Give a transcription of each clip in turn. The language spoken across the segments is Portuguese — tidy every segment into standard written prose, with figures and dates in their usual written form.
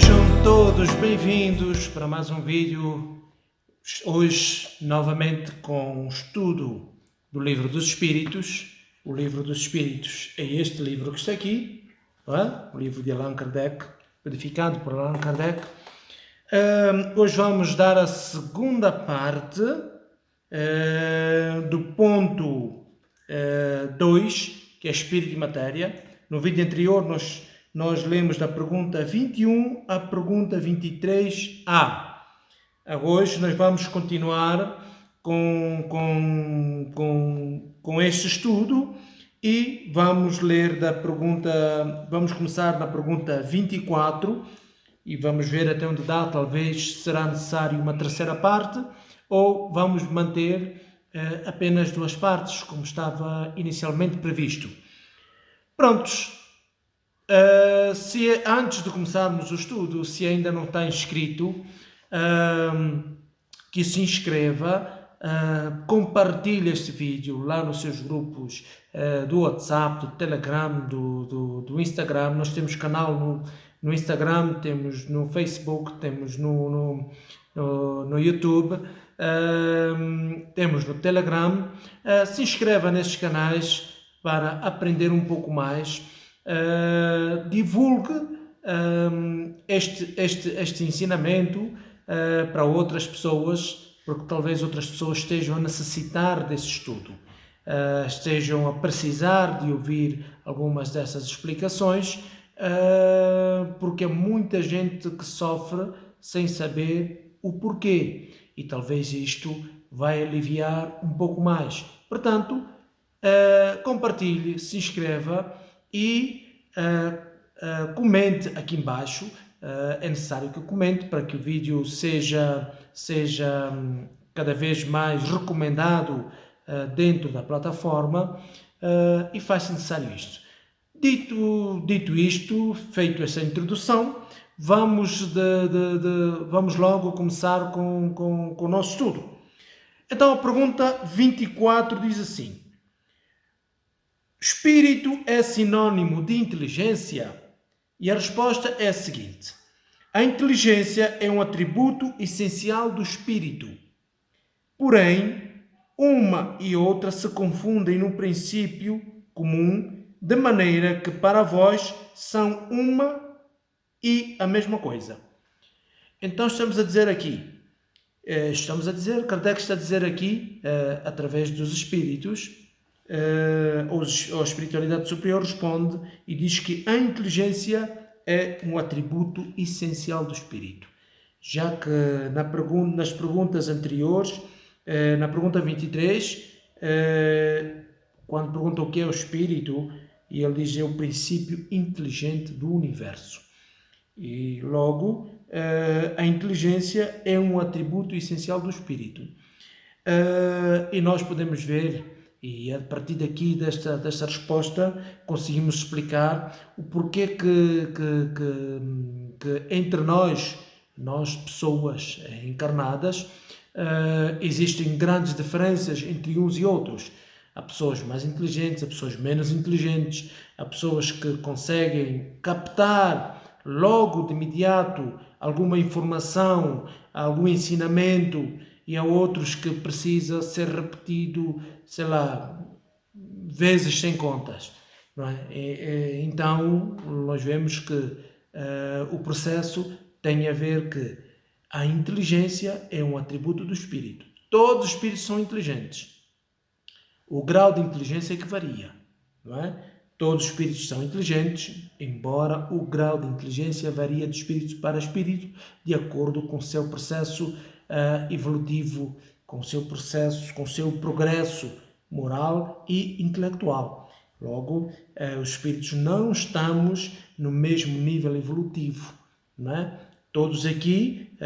Sejam todos bem-vindos para mais um vídeo, hoje novamente com um estudo do Livro dos Espíritos. O Livro dos Espíritos é este livro que está aqui, não é? O livro de Allan Kardec, codificado por Allan Kardec. Hoje vamos dar a segunda parte do ponto 2, que é Espírito e Matéria. No vídeo anterior nós lemos da pergunta 21 à pergunta 23A. Hoje nós vamos continuar com este estudo e vamos ler vamos começar na pergunta 24 e vamos ver até onde dá. Talvez será necessário uma terceira parte ou vamos manter apenas duas partes, como estava inicialmente previsto. Prontos. Antes de começarmos o estudo, se ainda não está inscrito, que se inscreva, compartilhe este vídeo lá nos seus grupos do WhatsApp, do Telegram, do Instagram. Nós temos canal no Instagram, temos no Facebook, temos no YouTube, temos no Telegram. Se inscreva nesses canais para aprender um pouco mais. Divulgue este ensinamento para outras pessoas, porque talvez outras pessoas estejam a necessitar desse estudo, estejam a precisar de ouvir algumas dessas explicações, porque há muita gente que sofre sem saber o porquê, e talvez isto vai aliviar um pouco mais. Portanto, compartilhe, se inscreva e comente aqui embaixo. É necessário que comente para que o vídeo seja cada vez mais recomendado dentro da plataforma, e faz necessário isto. Dito isto, feito essa introdução, vamos logo começar com o nosso estudo. Então a pergunta 24 diz assim: espírito é sinônimo de inteligência? E a resposta é a seguinte: a inteligência é um atributo essencial do espírito. Porém, uma e outra se confundem no princípio comum, de maneira que para vós são uma e a mesma coisa. Então estamos a dizer aqui, Kardec está a dizer aqui, através dos espíritos, a espiritualidade superior responde e diz que a inteligência é um atributo essencial do espírito. Já que nas perguntas anteriores, na pergunta 23, quando pergunta o que é o espírito, e ele diz: é o princípio inteligente do universo. E logo, a inteligência é um atributo essencial do espírito. E nós podemos ver, e a partir daqui desta resposta conseguimos explicar o porquê que entre nós pessoas encarnadas, existem grandes diferenças entre uns e outros. Há pessoas mais inteligentes, há pessoas menos inteligentes, há pessoas que conseguem captar logo de imediato alguma informação, algum ensinamento, e há outros que precisa ser repetido, sei lá, vezes sem contas, não é? Então, nós vemos que o processo tem a ver que a inteligência é um atributo do espírito. Todos os espíritos são inteligentes. O grau de inteligência é que varia, não é? Todos os espíritos são inteligentes, embora o grau de inteligência varia de espírito para espírito, de acordo com o seu processo evolutivo, com o seu processo, com o seu progresso moral e intelectual. Logo, os espíritos não estamos no mesmo nível evolutivo, não é? Todos aqui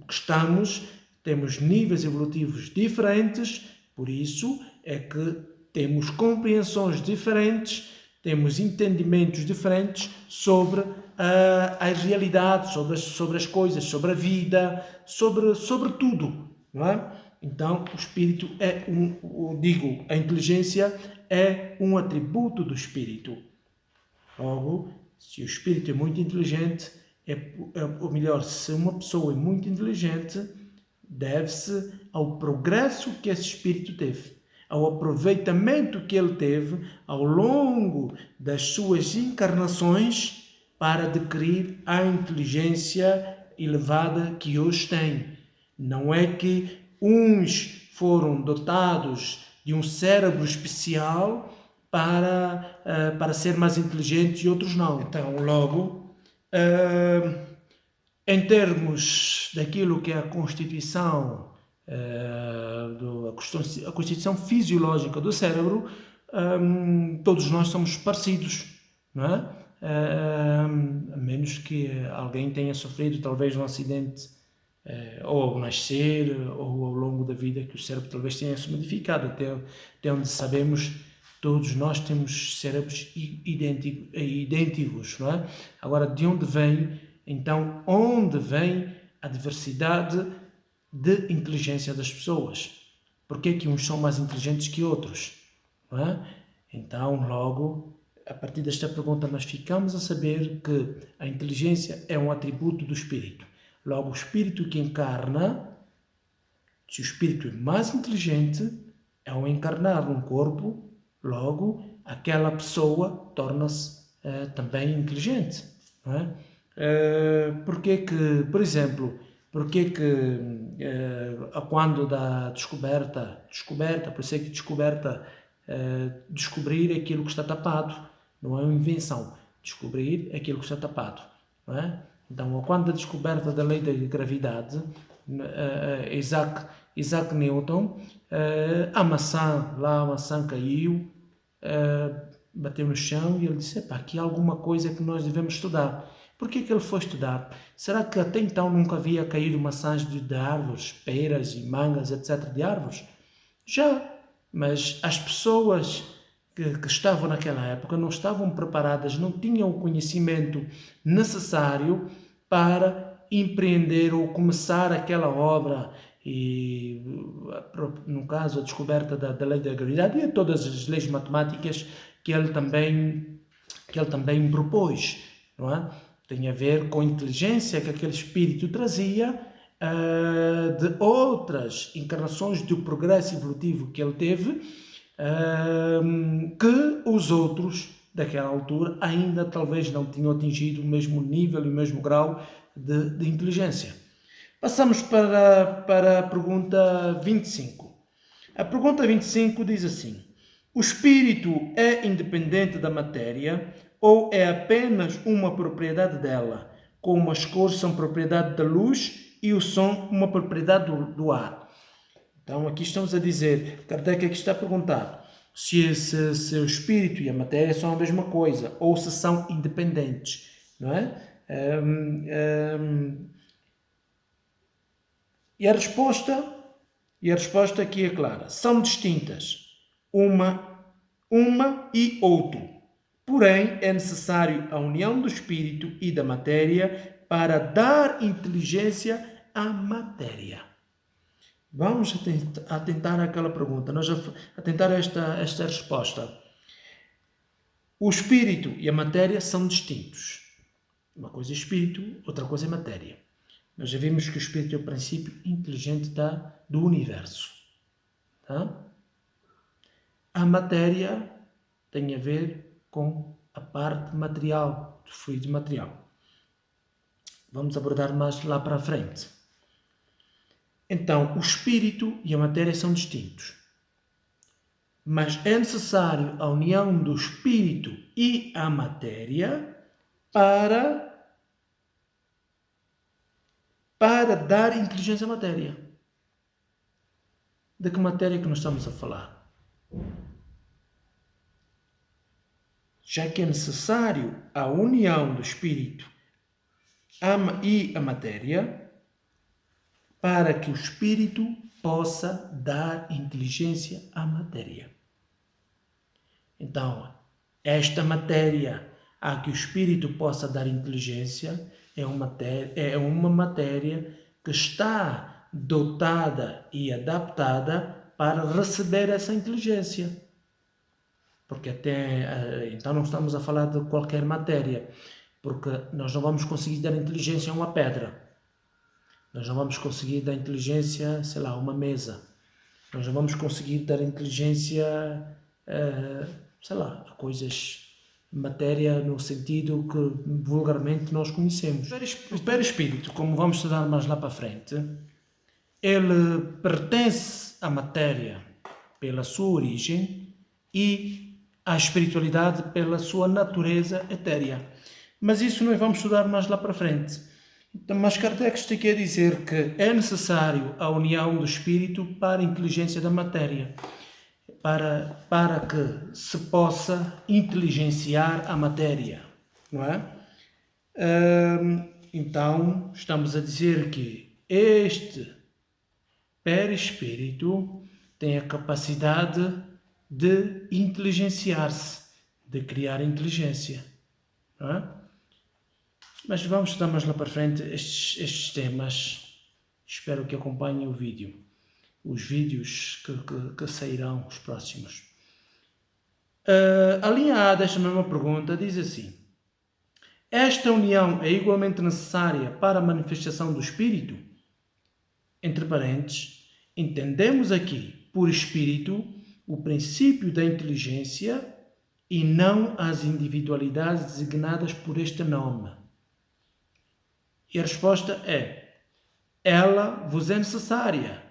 que estamos temos níveis evolutivos diferentes, por isso é que temos compreensões diferentes, temos entendimentos diferentes sobre a realidade, sobre as coisas, sobre a vida, sobre tudo, não é? Então, o espírito a inteligência é um atributo do espírito. Logo, se o espírito é muito inteligente, ou melhor, se uma pessoa é muito inteligente, deve-se ao progresso que esse espírito teve, ao aproveitamento que ele teve ao longo das suas encarnações para adquirir a inteligência elevada que hoje tem. Não é que uns foram dotados de um cérebro especial para ser mais inteligentes e outros não. Então, logo, em termos daquilo que é a Constituição, a Constituição fisiológica do cérebro, todos nós somos parecidos, não é? A menos que alguém tenha sofrido talvez um acidente, ou ao nascer, ou ao longo da vida, que o cérebro talvez tenha se modificado. Até onde sabemos, todos nós temos cérebros idênticos, não é? Agora, de onde vem, então, onde vem a diversidade de inteligência das pessoas? Por que uns são mais inteligentes que outros? Não é? Então, logo, a partir desta pergunta, nós ficamos a saber que a inteligência é um atributo do espírito. Logo, o espírito que encarna, se o espírito é mais inteligente, ao encarnar num corpo, logo, aquela pessoa torna-se também inteligente. Não é? Porque que, por exemplo, porque que quando da descoberta, por isso é que descobrir aquilo que está tapado, não é uma invenção, descobrir aquilo que está tapado, não é? Então, quando a descoberta da lei da gravidade, Isaac Newton, a maçã caiu, bateu no chão e ele disse, aqui há alguma coisa que nós devemos estudar. Por que ele foi estudar? Será que até então nunca havia caído maçãs de árvores, peras e mangas, etc. de árvores? Já, mas as pessoas que estavam naquela época não estavam preparadas, não tinham o conhecimento necessário para empreender ou começar aquela obra. E, no caso, a descoberta da lei da gravidade e todas as leis matemáticas que ele também propôs, não é? Tem a ver com a inteligência que aquele espírito trazia de outras encarnações do progresso evolutivo que ele teve, que os outros daquela altura ainda talvez não tinham atingido o mesmo nível e o mesmo grau de inteligência. Passamos para a pergunta 25. A pergunta 25 diz assim: o espírito é independente da matéria ou é apenas uma propriedade dela, como as cores são propriedade da luz e o som uma propriedade do ar? Então aqui estamos a dizer, Kardec aqui está a perguntar se o espírito e a matéria são a mesma coisa ou se são independentes, não é? E a resposta aqui é clara. São distintas, uma e outro. Porém, é necessário a união do espírito e da matéria para dar inteligência à matéria. Vamos atentar àquela pergunta, atentar a esta resposta. O espírito e a matéria são distintos. Uma coisa é espírito, outra coisa é matéria. Nós já vimos que o espírito é o princípio inteligente do universo. Tá? A matéria tem a ver com a parte material, do fluido material. Vamos abordar mais lá para a frente. Então, o espírito e a matéria são distintos. Mas é necessário a união do espírito e a matéria para dar inteligência à matéria. De que matéria que nós estamos a falar? Já que é necessário a união do espírito e a matéria para que o espírito possa dar inteligência à matéria. Então, esta matéria a que o espírito possa dar inteligência é uma matéria que está dotada e adaptada para receber essa inteligência. Porque então não estamos a falar de qualquer matéria. porque nós não vamos conseguir dar inteligência a uma pedra, nós não vamos conseguir dar inteligência, sei lá, a uma mesa, nós não vamos conseguir dar inteligência, sei lá, a coisas, matéria no sentido que vulgarmente nós conhecemos. O perispírito, como vamos estudar mais lá para frente, ele pertence à matéria pela sua origem e à espiritualidade pela sua natureza etérea. Mas isso nós vamos estudar mais lá para frente. Então, mas Kardec está aqui a dizer que é necessário a união do espírito para a inteligência da matéria, para que se possa inteligenciar a matéria, não é? Então, estamos a dizer que este perispírito tem a capacidade de inteligenciar-se, de criar inteligência, não é? Mas vamos estudar mais lá para frente estes temas. Espero que acompanhem o vídeo, os vídeos que sairão, os próximos. A linha A desta mesma pergunta diz assim: esta união é igualmente necessária para a manifestação do espírito? Entre parênteses, entendemos aqui por espírito o princípio da inteligência e não as individualidades designadas por este nome. E a resposta é: ela vos é necessária,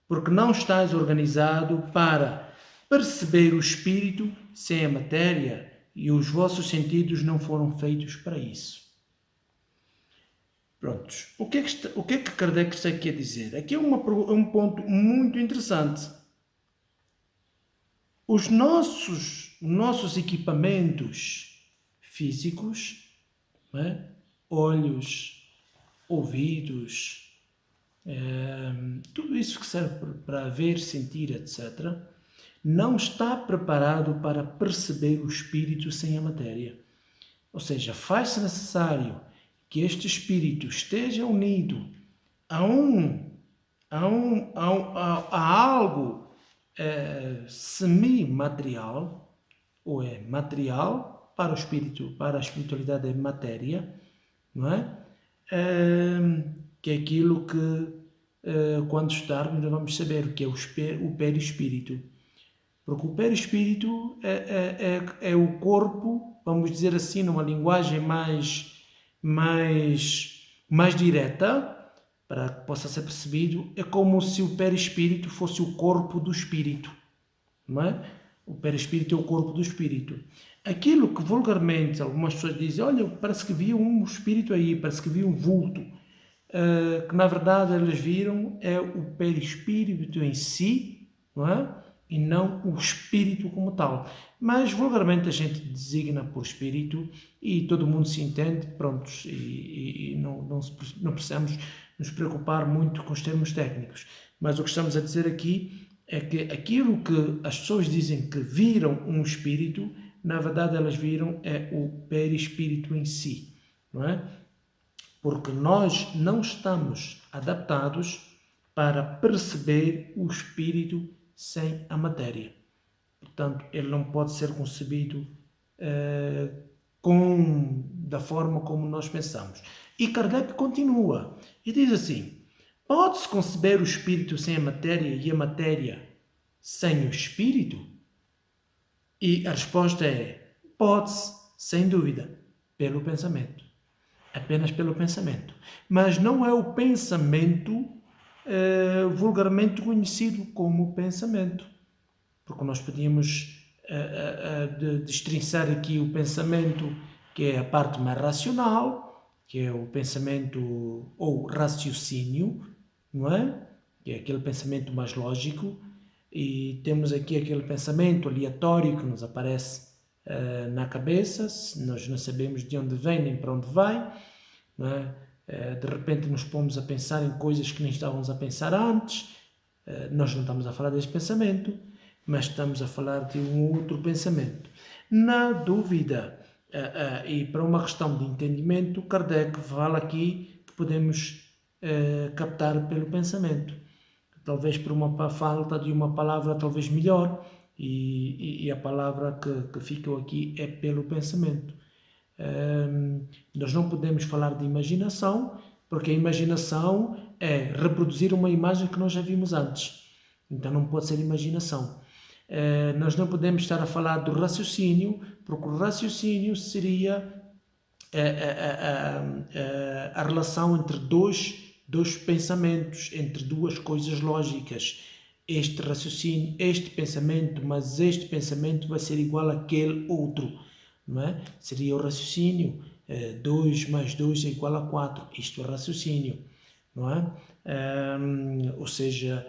porque não estáis organizado para perceber o espírito sem a matéria e os vossos sentidos não foram feitos para isso. Prontos. O que é que Kardec está aqui a dizer? Aqui é um ponto muito interessante. Os nossos equipamentos físicos, né? Olhos, ouvidos, tudo isso que serve para ver, sentir, etc., não está preparado para perceber o espírito sem a matéria. Ou seja, faz-se necessário que este espírito esteja unido a algo semi-material, ou é material para o espírito, para a espiritualidade é matéria, não é? Que é aquilo que quando estudarmos nós vamos saber o que é o perispírito. Porque o perispírito é o corpo, vamos dizer assim, numa linguagem mais direta, para que possa ser percebido, é como se o perispírito fosse o corpo do espírito, não é? O perispírito é o corpo do espírito. Aquilo que vulgarmente algumas pessoas dizem, olha, parece que viu um espírito aí, parece que viu um vulto, que na verdade eles viram é o perispírito em si, não é? E não o espírito como tal. Mas vulgarmente a gente designa por espírito e todo mundo se entende, prontos, e não precisamos nos preocupar muito com os termos técnicos. Mas o que estamos a dizer aqui é que aquilo que as pessoas dizem que viram um espírito, na verdade elas viram é o perispírito em si, não é? Porque nós não estamos adaptados para perceber o espírito sem a matéria. Portanto, ele não pode ser concebido da forma como nós pensamos. E Kardec continua e diz assim: pode-se conceber o espírito sem a matéria e a matéria sem o espírito? E a resposta é: pode-se, sem dúvida, pelo pensamento. Apenas pelo pensamento. Mas não é o pensamento vulgarmente conhecido como pensamento. Porque nós podíamos destrinçar aqui o pensamento, que é a parte mais racional, que é o pensamento ou raciocínio, não é? Que é aquele pensamento mais lógico, e temos aqui aquele pensamento aleatório que nos aparece na cabeça, nós não sabemos de onde vem nem para onde vai, não é? De repente nos pomos a pensar em coisas que nem estávamos a pensar antes, nós não estamos a falar deste pensamento, mas estamos a falar de um outro pensamento. Na dúvida, e para uma questão de entendimento, Kardec fala aqui que podemos captar pelo pensamento. Talvez por uma falta de uma palavra talvez melhor, e a palavra que ficou aqui é pelo pensamento. Nós não podemos falar de imaginação, porque a imaginação é reproduzir uma imagem que nós já vimos antes. Então não pode ser imaginação. Nós não podemos estar a falar do raciocínio, porque o raciocínio seria a relação entre dois pensamentos, entre duas coisas lógicas. Este raciocínio, este pensamento, mas este pensamento vai ser igual àquele outro, não é? Seria o raciocínio, 2 mais 2 é igual a 4, isto é raciocínio, não é? Ou seja,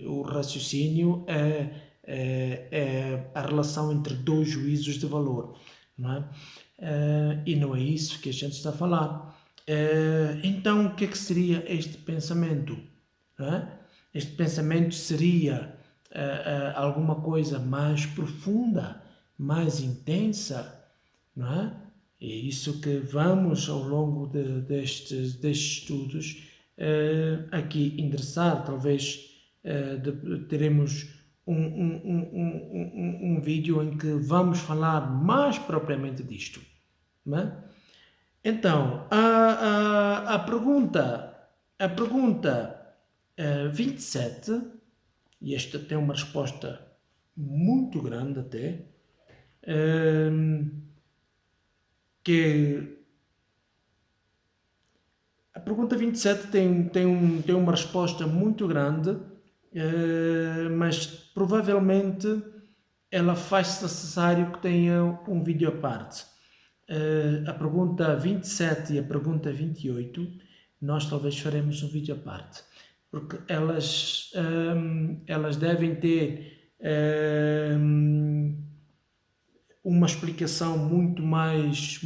o raciocínio é a relação entre dois juízos de valor, não é? E não é isso que a gente está a falar. Então, o que é que seria este pensamento? Não é? Este pensamento seria alguma coisa mais profunda, mais intensa, não é? É isso que vamos, ao longo destes estudos, aqui endereçar. Talvez teremos um vídeo em que vamos falar mais propriamente disto. Não é? Então, a pergunta 27, e esta tem uma resposta muito grande até, que a pergunta 27 tem uma resposta muito grande, mas provavelmente ela faz necessário que tenha um vídeo à parte. A pergunta 27 e a pergunta 28, nós talvez faremos um vídeo à parte, porque elas devem ter uma explicação muito mais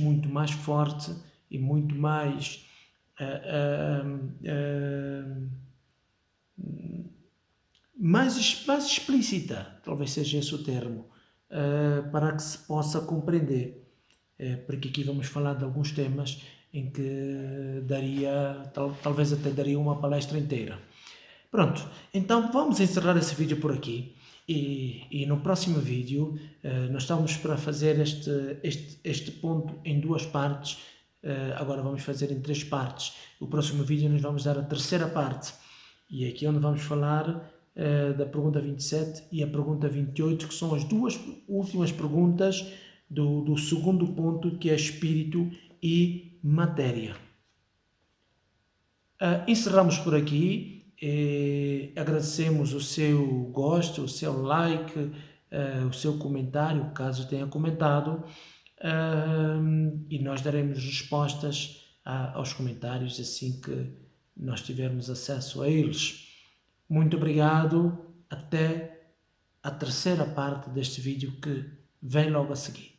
forte e muito mais mais explícita, talvez seja esse o termo, para que se possa compreender. Porque aqui vamos falar de alguns temas em que talvez até daria uma palestra inteira. Pronto, então vamos encerrar esse vídeo por aqui. E no próximo vídeo nós estamos para fazer este ponto em duas partes. Agora vamos fazer em 3 partes. O próximo vídeo nós vamos dar a terceira parte. E aqui é onde vamos falar da pergunta 27 e a pergunta 28, que são as duas últimas perguntas do segundo ponto, que é espírito e matéria. Encerramos por aqui. Agradecemos o seu gosto, o seu like, o seu comentário, caso tenha comentado, e nós daremos respostas aos comentários assim que nós tivermos acesso a eles. Muito obrigado, até a terceira parte deste vídeo que vem logo a seguir.